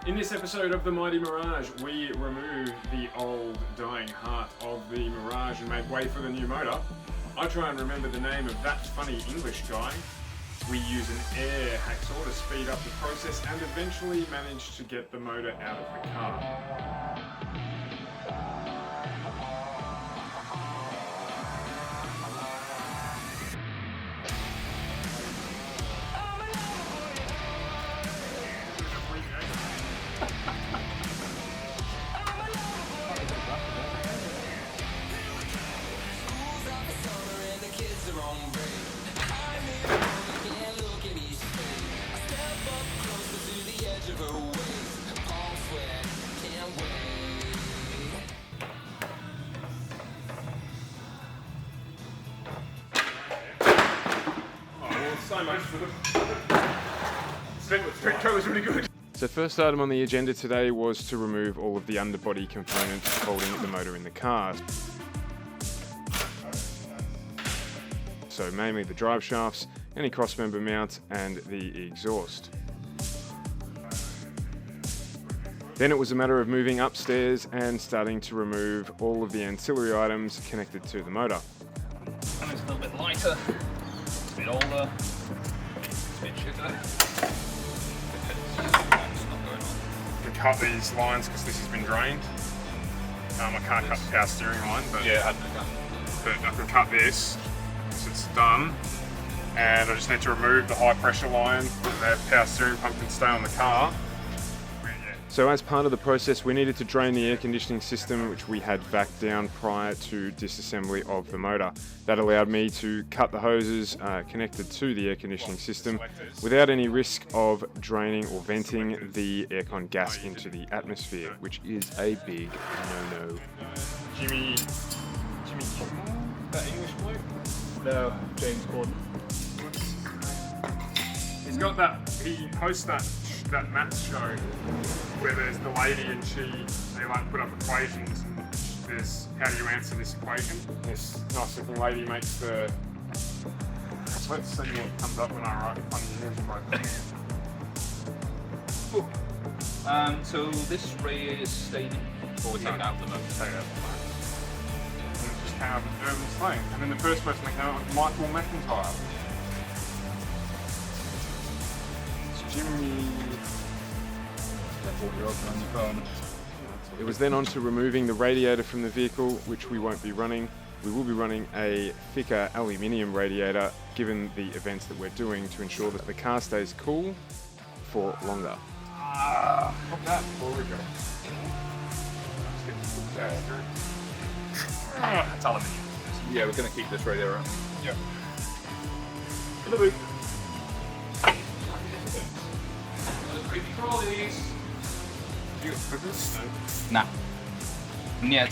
In this episode of the Mighty Mirage, we remove the old dying heart of the Mirage and make way for the new motor. I try and remember the name of that funny English guy. We use an air hacksaw to speed up the process and eventually manage to get the motor out of the car. So much for the street car was really good. So first item on the agenda today was to remove all of the underbody components holding the motor in the car. So mainly the drive shafts, any crossmember mount and the exhaust. Then it was a matter of moving upstairs and starting to remove all of the ancillary items connected to the motor. And it's a little bit lighter, it's a bit older. I can cut these lines because this has been drained. I can't cut the power steering line, but yeah, I can cut this, so it's done. And I just need to remove the high pressure line. The power steering pump can stay on the car. So as part of the process, we needed to drain the air conditioning system, which we had backed down prior to disassembly of the motor. That allowed me to cut the hoses connected to the air conditioning system without any risk of draining or venting the aircon gas into the atmosphere, which is a big no-no. Jimmy, that English bloke? No, James Gordon. He's got that, he hosts that maths show where there's the lady and they like put up equations and there's how do you answer this equation. This nice looking lady makes the, let's see what comes up when I write funny. So this ray is staying, or we're taking out the motor? Take it out the motor. And it just came up with Urban Slang. And then the first person that came up was Michael McIntyre. It's Jimmy. It was then on to removing the radiator from the vehicle, which we won't be running. We will be running a thicker aluminium radiator, given the events that we're doing, to ensure that the car stays cool for longer. Pop that before we go. It's aluminium. Yeah, we're going to keep this radiator on. Yep. In the boot. Creepy crawlies. You got this? Nah. Niet.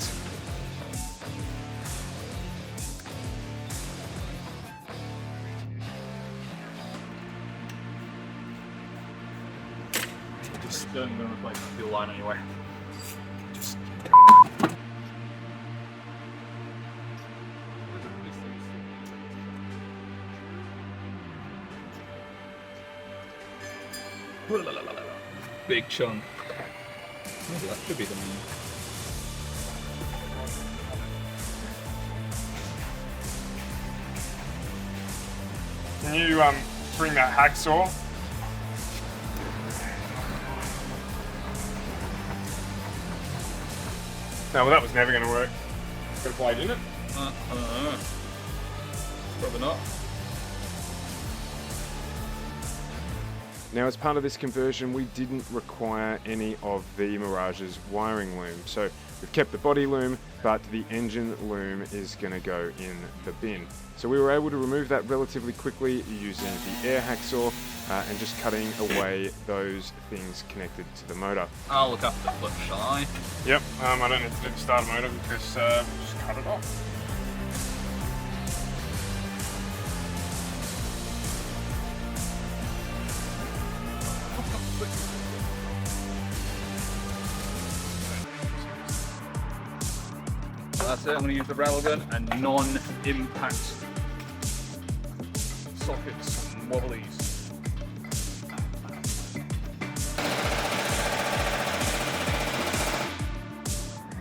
Just going to replace the fuel line anyway. Just. Big chunk. Maybe that should be the main. Can you bring that hacksaw? No, well that was never going to work. Got a blade in it? I don't know. Probably not. Now, as part of this conversion, we didn't require any of the Mirage's wiring loom. So we've kept the body loom, but the engine loom is going to go in the bin. So we were able to remove that relatively quickly using the air hacksaw and just cutting away those things connected to the motor. I'll look after the flip, shall I? Yep, I don't need to do the starter motor because we'll just cut it off. So that's it, I'm going to use the railgun and non-impact sockets and wobblies.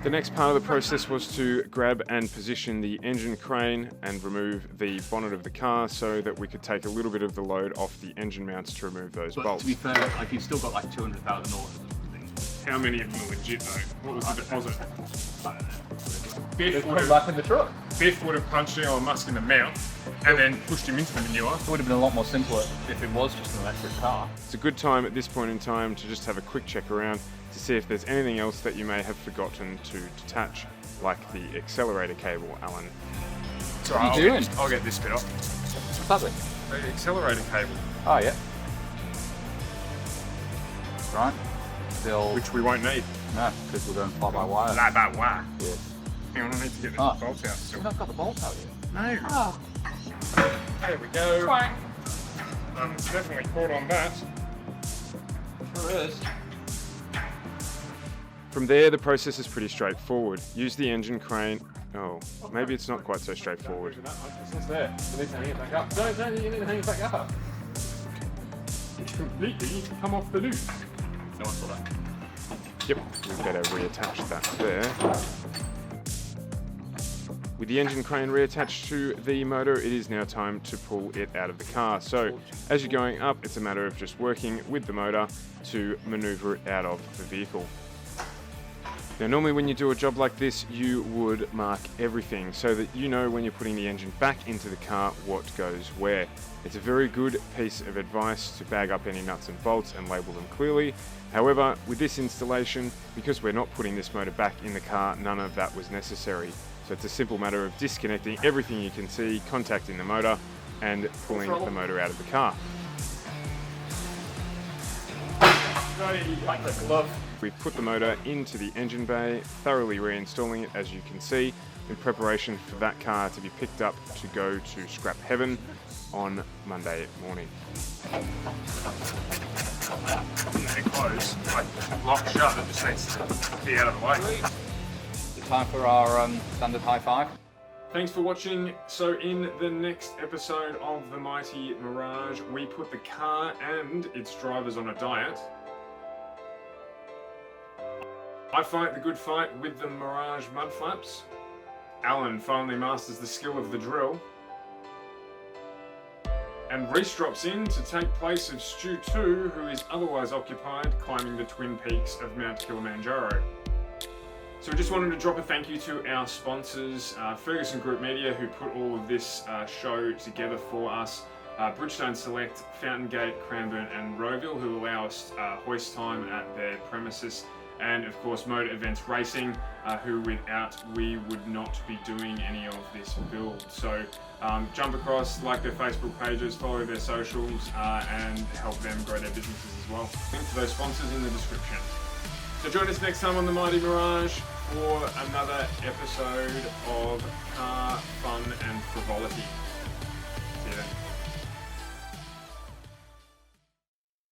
The next part of the process was to grab and position the engine crane and remove the bonnet of the car so that we could take a little bit of the load off the engine mounts to remove those bolts. To be fair, like you've still got like 200,000 orders. How many of them are legit though? What was the deposit? I don't know. Biff Put it back in the truck. would have punched Elon Musk in the mouth and then pushed him into the manure. It would have been a lot more simpler if it was just an electric car. It's a good time at this point in time to just have a quick check around to see if there's anything else that you may have forgotten to detach, like the accelerator cable, Alan. So What are you doing? I'll get this bit off. What's that? The accelerator cable. Oh, yeah. Right. Still. Which we won't need. No, because we're going fly-by-wire. Like that wire. Yeah. Hang on, I need to get the Oh. bolts out still. We've not got the bolts out yet. No. Oh. There we go. Quack. It's definitely caught on that. Sure is. From there, the process is pretty straightforward. Use the engine crane. Oh, maybe it's not quite so straightforward. It's there. You need to hang it back up. No, you need to hang it back up. It's completely come off the loop. No one saw that. Yep, we better reattach that there. With the engine crane reattached to the motor, it is now time to pull it out of the car. So, as you're going up, it's a matter of just working with the motor to maneuver it out of the vehicle. Now, normally when you do a job like this, you would mark everything so that you know when you're putting the engine back into the car what goes where. It's a very good piece of advice to bag up any nuts and bolts and label them clearly. However, with this installation, because we're not putting this motor back in the car, none of that was necessary. So it's a simple matter of disconnecting everything you can see, contacting the motor, and pulling the motor out of the car. Like the glove. We've put the motor into the engine bay, thoroughly reinstalling it as you can see, in preparation for that car to be picked up to go to scrap heaven on Monday morning. They're closed, like locked shut, it just needs to be out of the way. It's time for our standard high five. Thanks for watching. So in the next episode of the mighty Mirage, we put the car and its drivers on a diet. I fight the good fight with the Mirage mud flaps. Alan finally masters the skill of the drill. And Reese drops in to take place of Stu 2, who is otherwise occupied climbing the twin peaks of Mount Kilimanjaro. So we just wanted to drop a thank you to our sponsors, Ferguson Group Media, who put all of this show together for us, Bridgestone Select, Fountain Gate, Cranbourne and Rowville, who allow us hoist time at their premises, and of course Motor Events Racing, who without we would not be doing any of this build. So jump across, like their Facebook pages, follow their socials, and help them grow their businesses as well. Link to those sponsors in the description. So join us next time on the Mighty Mirage for another episode of car, fun and frivolity.